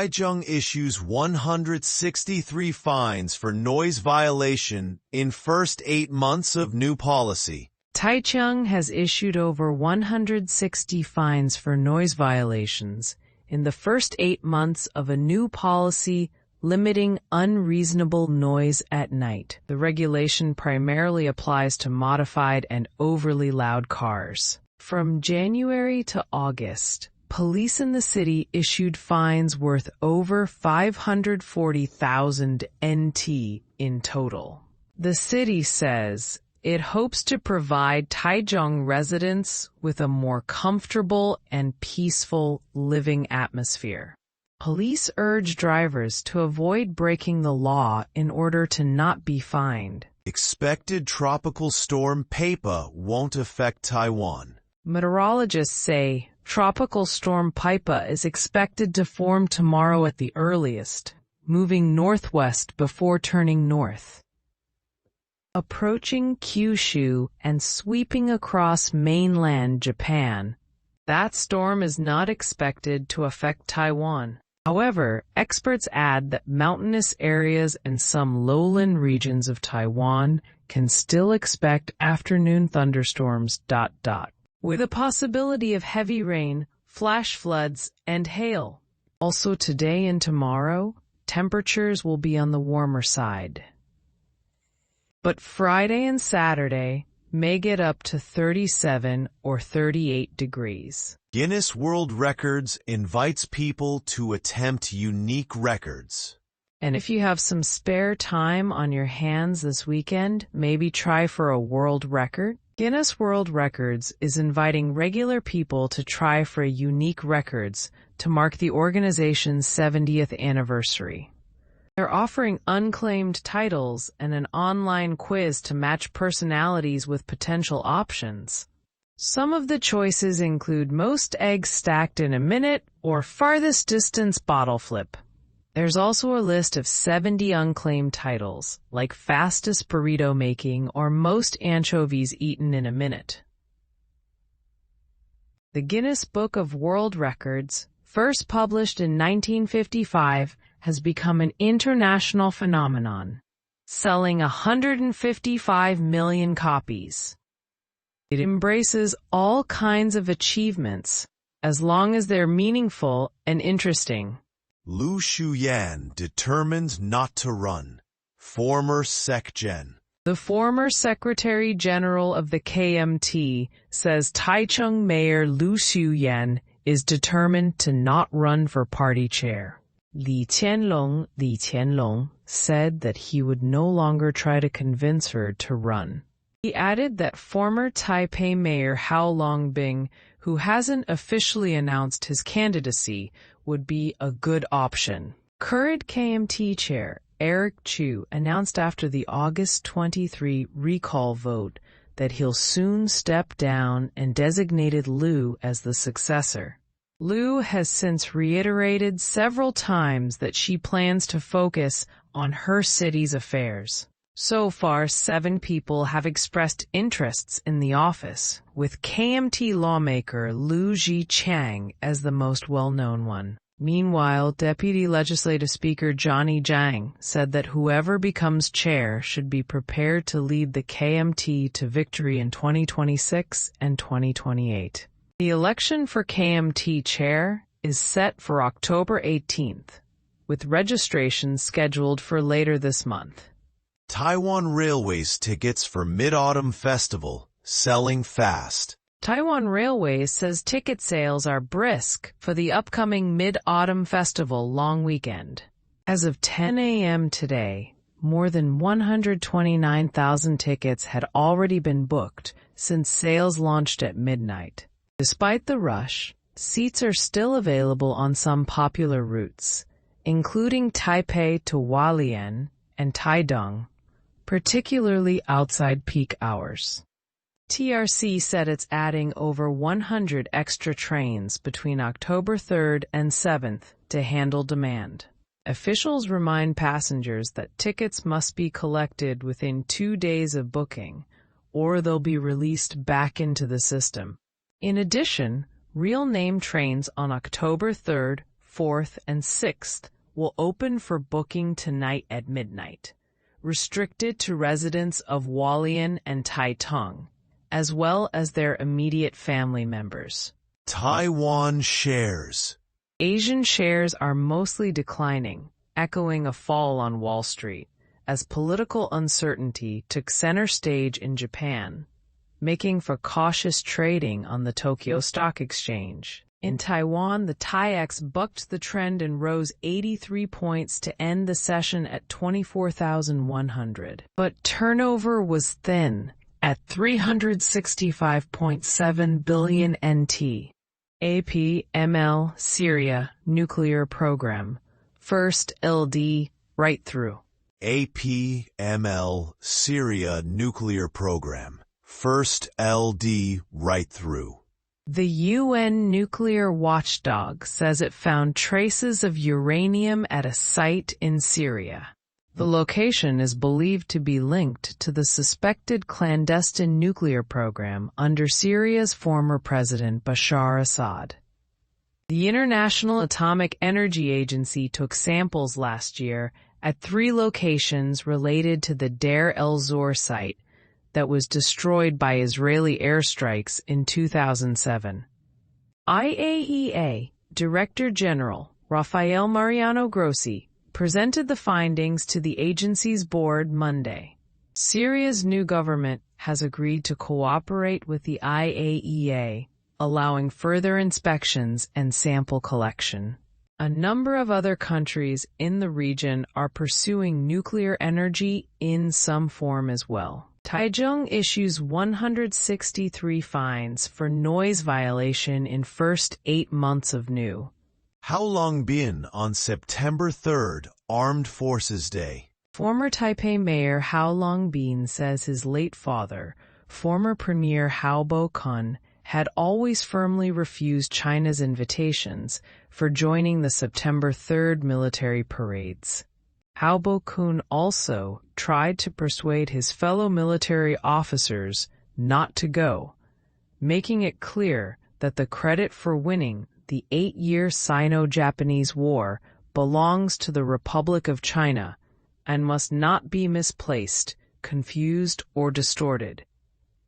Taichung issues 163 fines for noise violation in first 8 months of new policy. Taichung has issued over 160 fines for noise violations in the first 8 months of a new policy limiting unreasonable noise at night. The regulation primarily applies to modified and overly loud cars. From January to August, police in the city issued fines worth over 540,000 NT in total. The city says it hopes to provide Taichung residents with a more comfortable and peaceful living atmosphere. Police urge drivers to avoid breaking the law in order to not be fined. Expected tropical storm Paipa won't affect Taiwan. Meteorologists say Tropical Storm Paipa is expected to form tomorrow at the earliest, moving northwest before turning north, approaching Kyushu and sweeping across mainland Japan. That storm is not expected to affect Taiwan. However, experts add that mountainous areas and some lowland regions of Taiwan can still expect afternoon thunderstorms. With a possibility of heavy rain, flash floods, and hail. Also today and tomorrow, temperatures will be on the warmer side. But Friday and Saturday may get up to 37 or 38 degrees. Guinness World Records invites people to attempt unique records. And if you have some spare time on your hands this weekend, maybe try for a world record. Guinness World Records is inviting regular people to try for unique records to mark the organization's 70th anniversary. They're offering unclaimed titles and an online quiz to match personalities with potential options. Some of the choices include most eggs stacked in a minute or farthest distance bottle flip. There's also a list of 70 unclaimed titles, like fastest burrito making or most anchovies eaten in a minute. The Guinness Book of World Records, first published in 1955, has become an international phenomenon, selling 155 million copies. It embraces all kinds of achievements, as long as they're meaningful and interesting. Lu Shuyan determined not to run. Former SecGen. The former Secretary General of the KMT says Taichung Mayor Lu Shuyan is determined to not run for party chair. Li Qianlong said that he would no longer try to convince her to run. He added that former Taipei Mayor Hao Longbing, who hasn't officially announced his candidacy, would be a good option. Current KMT chair Eric Chu announced after the August 23 recall vote that he'll soon step down and designated Liu as the successor. Liu has since reiterated several times that she plans to focus on her city's affairs. So far, 7 people have expressed interests in the office, with KMT lawmaker Liu Zhiqiang as the most well-known one. Meanwhile, Deputy Legislative Speaker Johnny Jiang said that whoever becomes chair should be prepared to lead the KMT to victory in 2026 and 2028. The election for KMT chair is set for October 18th, with registration scheduled for later this month. Taiwan Railways tickets for Mid-Autumn Festival, selling fast. Taiwan Railways says ticket sales are brisk for the upcoming Mid-Autumn Festival long weekend. As of 10 a.m. today, more than 129,000 tickets had already been booked since sales launched at midnight. Despite the rush, seats are still available on some popular routes, including Taipei to Hualien and Taidong, particularly outside peak hours. TRC said it's adding over 100 extra trains between October 3rd and 7th to handle demand. Officials remind passengers that tickets must be collected within 2 days of booking, or they'll be released back into the system. In addition, real name trains on October 3rd, 4th, and 6th will open for booking tonight at midnight, restricted to residents of Hualien and Taitung, as well as their immediate family members. Taiwan shares. Asian shares are mostly declining, echoing a fall on Wall Street, as political uncertainty took center stage in Japan, making for cautious trading on the Tokyo Stock Exchange. In Taiwan, the TAIEX bucked the trend and rose 83 points to end the session at 24,100. But turnover was thin, at 365.7 billion NT. APML Syria Nuclear Program. First LD, right through. APML Syria Nuclear Program. First LD, right through. The UN nuclear watchdog says it found traces of uranium at a site in Syria. The location is believed to be linked to the suspected clandestine nuclear program under Syria's former president Bashar Assad. The International Atomic Energy Agency took samples last year at 3 locations related to the Deir el-Zor site that was destroyed by Israeli airstrikes in 2007. IAEA Director General Rafael Mariano Grossi presented the findings to the agency's board Monday. Syria's new government has agreed to cooperate with the IAEA, allowing further inspections and sample collection. A number of other countries in the region are pursuing nuclear energy in some form as well. Taichung issues 163 fines for noise violation in first 8 months of new. How long been on September 3rd, Armed Forces Day? Former Taipei Mayor Hao Longbin says his late father, former Premier Hao Bo-kun, had always firmly refused China's invitations for joining the September 3rd military parades. Hao Bo-kun also tried to persuade his fellow military officers not to go, making it clear that the credit for winning the 8-year Sino-Japanese War belongs to the Republic of China and must not be misplaced, confused, or distorted.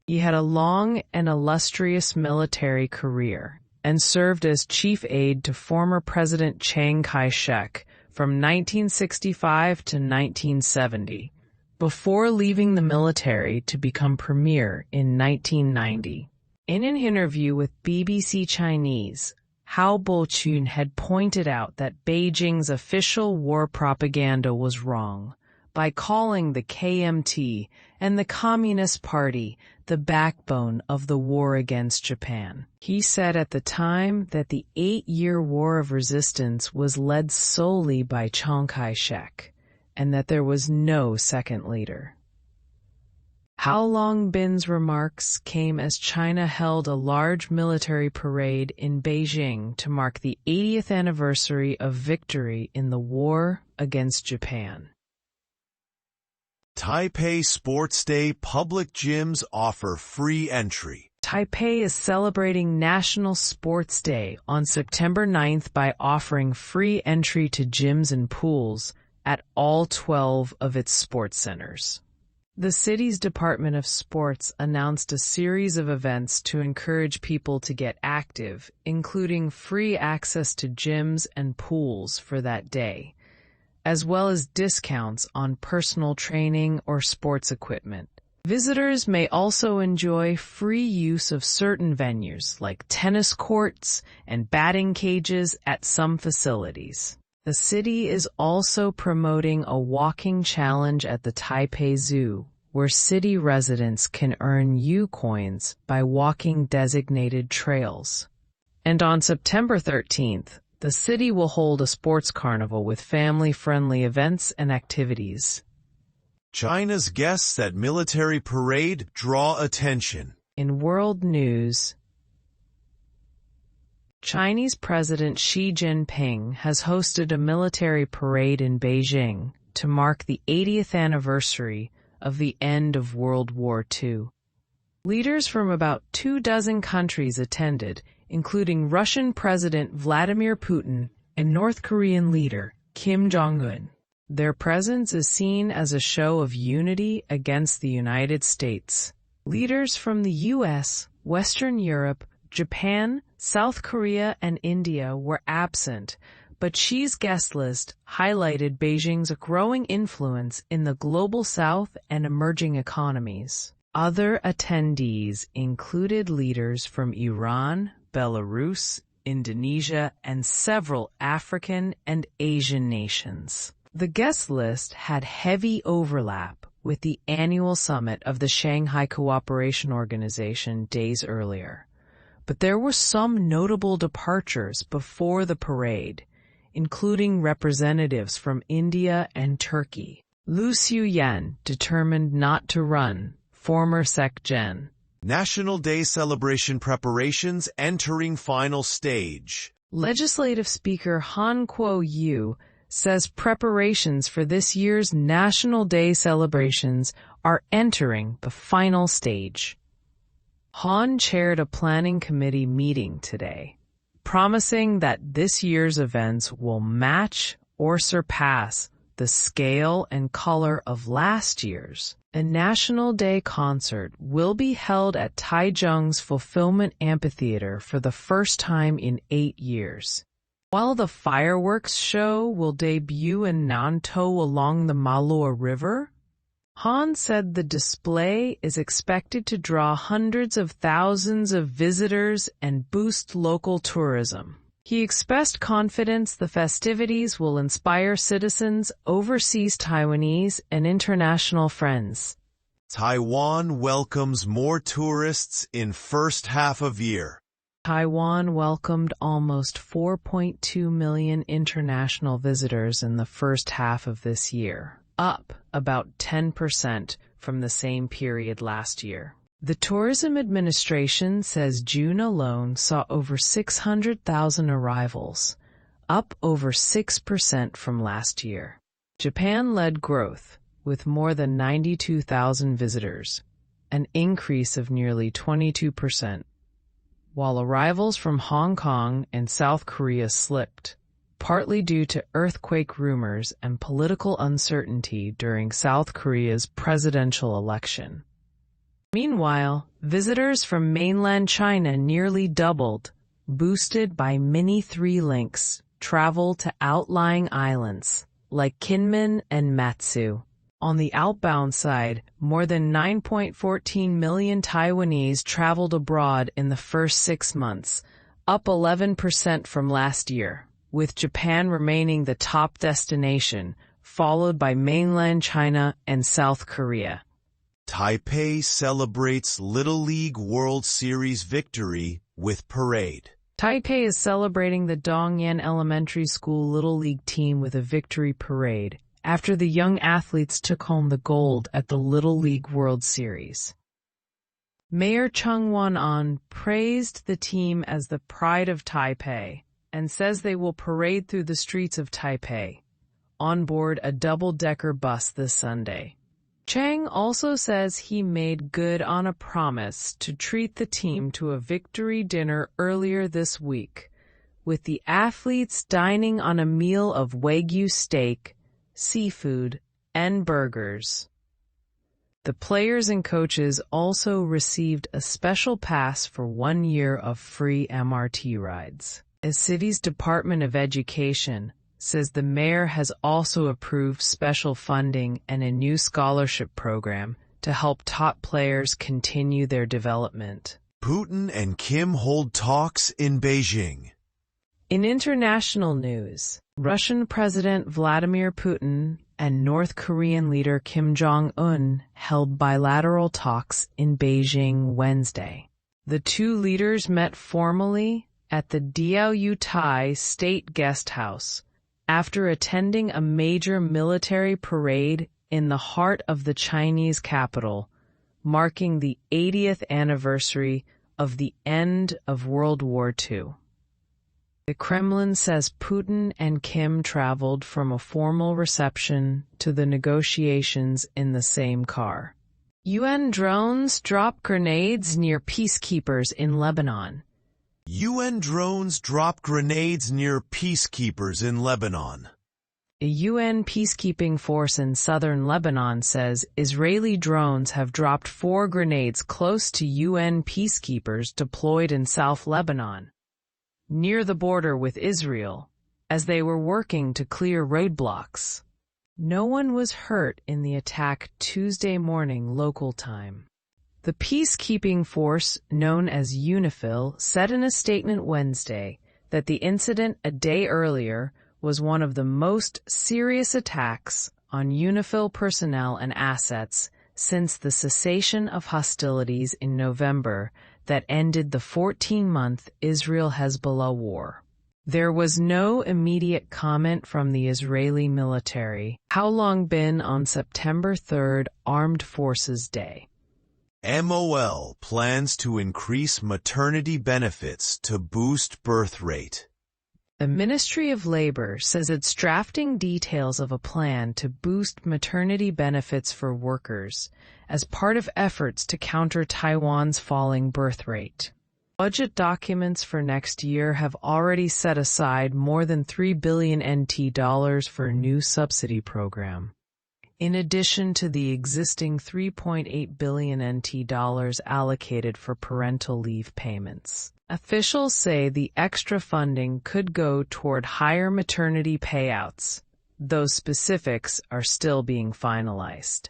He had a long and illustrious military career and served as chief aide to former President Chiang Kai-shek from 1965 to 1970, before leaving the military to become premier in 1990. In an interview with BBC Chinese, Hao Bo-chun had pointed out that Beijing's official war propaganda was wrong by calling the KMT and the Communist Party the backbone of the war against Japan. He said at the time that the 8-year war of resistance was led solely by Chiang Kai-shek, and that there was no second leader. Hao Longbin's remarks came as China held a large military parade in Beijing to mark the 80th anniversary of victory in the war against Japan. Taipei Sports Day public gyms offer free entry. Taipei is celebrating National Sports Day on September 9th by offering free entry to gyms and pools at all 12 of its sports centers. The city's Department of Sports announced a series of events to encourage people to get active, including free access to gyms and pools for that day, as well as discounts on personal training or sports equipment. Visitors may also enjoy free use of certain venues like tennis courts and batting cages at some facilities. The city is also promoting a walking challenge at the Taipei Zoo, where city residents can earn U-coins by walking designated trails. And on September 13th, the city will hold a sports carnival with family-friendly events and activities. China's guests at military parade draw attention. In world news, Chinese President Xi Jinping has hosted a military parade in Beijing to mark the 80th anniversary of the end of World War II. Leaders from about 24 countries attended, including Russian President Vladimir Putin and North Korean leader Kim Jong-un. Their presence is seen as a show of unity against the United States. Leaders from the U.S., Western Europe, Japan, South Korea, and India were absent, but Xi's guest list highlighted Beijing's growing influence in the global South and emerging economies. Other attendees included leaders from Iran, Belarus, Indonesia, and several African and Asian nations. The guest list had heavy overlap with the annual summit of the Shanghai Cooperation Organization days earlier. But there were some notable departures before the parade, including representatives from India and Turkey. Lu Xiuyan determined not to run, former Sec Gen. National Day celebration preparations entering final stage. Legislative Speaker Han Kuo-yu says preparations for this year's National Day celebrations are entering the final stage. Han chaired a planning committee meeting today, promising that this year's events will match or surpass the scale and color of last year's. A National Day concert will be held at Taichung's Fulfillment Amphitheater for the first time in 8 years. While the fireworks show will debut in Nantou along the Malua River, Han said the display is expected to draw hundreds of thousands of visitors and boost local tourism. He expressed confidence the festivities will inspire citizens, overseas Taiwanese, and international friends. Taiwan welcomes more tourists in first half of year. Taiwan welcomed almost 4.2 million international visitors in the first half of this year, up about 10% from the same period last year. The Tourism Administration says June alone saw over 600,000 arrivals, up over 6% from last year. Japan led growth, with more than 92,000 visitors, an increase of nearly 22%, while arrivals from Hong Kong and South Korea slipped, partly due to earthquake rumors and political uncertainty during South Korea's presidential election. Meanwhile, visitors from mainland China nearly doubled, boosted by mini 3-links travel to outlying islands like Kinmen and Matsu. On the outbound side, more than 9.14 million Taiwanese traveled abroad in the first 6 months, up 11% from last year, with Japan remaining the top destination, followed by mainland China and South Korea. Taipei celebrates Little League World Series victory with parade. Taipei is celebrating the Dongyan Elementary School Little League team with a victory parade after the young athletes took home the gold at the Little League World Series. Mayor Chung Wan-an praised the team as the pride of Taipei and says they will parade through the streets of Taipei, on board a double-decker bus this Sunday. Chang also says he made good on a promise to treat the team to a victory dinner earlier this week, with the athletes dining on a meal of Wagyu steak, seafood, and burgers. The players and coaches also received a special pass for 1 year of free MRT rides. The city's Department of Education says the mayor has also approved special funding and a new scholarship program to help top players continue their development. Putin and Kim hold talks in Beijing. In international news, Russian President Vladimir Putin and North Korean leader Kim Jong-un held bilateral talks in Beijing Wednesday. The two leaders met formally at the Diaoyutai State Guest House after attending a major military parade in the heart of the Chinese capital, marking the 80th anniversary of the end of World War II. The Kremlin says Putin and Kim traveled from a formal reception to the negotiations in the same car. UN drones drop grenades near peacekeepers in Lebanon. UN drones drop grenades near peacekeepers in Lebanon. A UN peacekeeping force in southern Lebanon says Israeli drones have dropped 4 grenades close to UN peacekeepers deployed in South Lebanon, near the border with Israel, as they were working to clear roadblocks. No one was hurt in the attack Tuesday morning local time. The peacekeeping force, known as UNIFIL, said in a statement Wednesday that the incident a day earlier was one of the most serious attacks on UNIFIL personnel and assets since the cessation of hostilities in November that ended the 14-month Israel-Hezbollah war. There was no immediate comment from the Israeli military. How long been on September 3rd, Armed Forces Day. MOL plans to increase maternity benefits to boost birth rate. The Ministry of Labor says it's drafting details of a plan to boost maternity benefits for workers as part of efforts to counter Taiwan's falling birth rate. Budget documents for next year have already set aside more than 3 billion NT dollars for a new subsidy program, in addition to the existing 3.8 billion NT dollars allocated for parental leave payments. Officials say the extra funding could go toward higher maternity payouts, though specifics are still being finalized.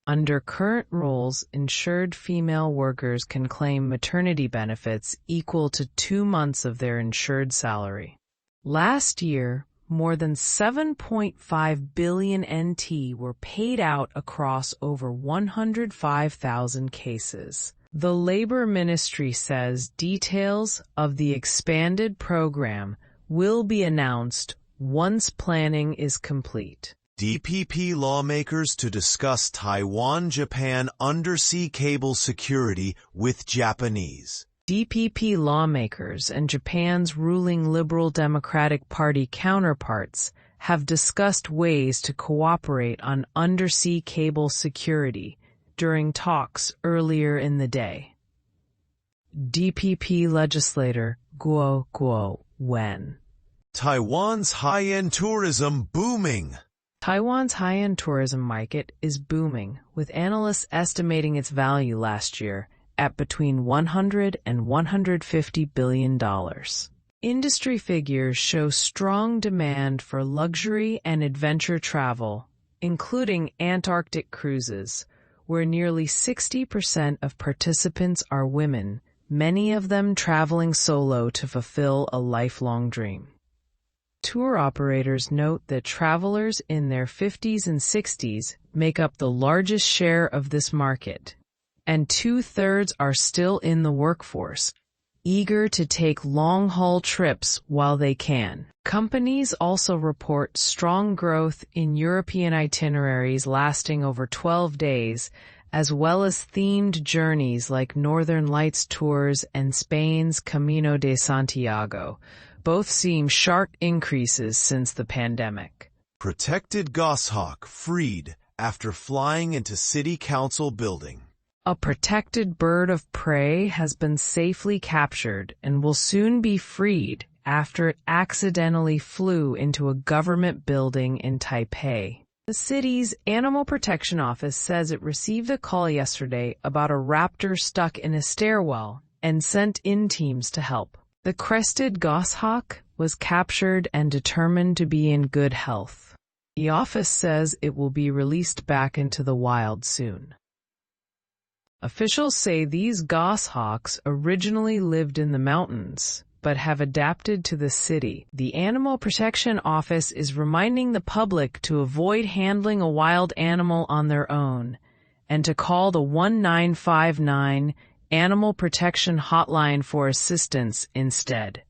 Under current rules, insured female workers can claim maternity benefits equal to 2 months of their insured salary. Last year, more than 7.5 billion NT were paid out across over 105,000 cases. The Labor Ministry says details of the expanded program will be announced once planning is complete. DPP lawmakers to discuss Taiwan-Japan undersea cable security with Japanese. DPP lawmakers and Japan's ruling Liberal Democratic Party counterparts have discussed ways to cooperate on undersea cable security during talks earlier in the day. DPP legislator Guo Wen. Taiwan's high-end tourism booming. Taiwan's high-end tourism market is booming, with analysts estimating its value last year at between $100 and $150 billion. Industry figures show strong demand for luxury and adventure travel, including Antarctic cruises, where nearly 60% of participants are women, many of them traveling solo to fulfill a lifelong dream. Tour operators note that travelers in their 50s and 60s make up the largest share of this market, and 2/3 are still in the workforce, eager to take long-haul trips while they can. Companies also report strong growth in European itineraries lasting over 12 days, as well as themed journeys like Northern Lights tours and Spain's Camino de Santiago. Both seeing sharp increases since the pandemic. Protected goshawk freed after flying into city council building. A protected bird of prey has been safely captured and will soon be freed after it accidentally flew into a government building in Taipei. The city's Animal Protection Office says it received a call yesterday about a raptor stuck in a stairwell and sent in teams to help. The crested goshawk was captured and determined to be in good health. The office says it will be released back into the wild soon. Officials say these goshawks originally lived in the mountains, but have adapted to the city. The Animal Protection Office is reminding the public to avoid handling a wild animal on their own and to call the 1959 Animal Protection Hotline for assistance instead.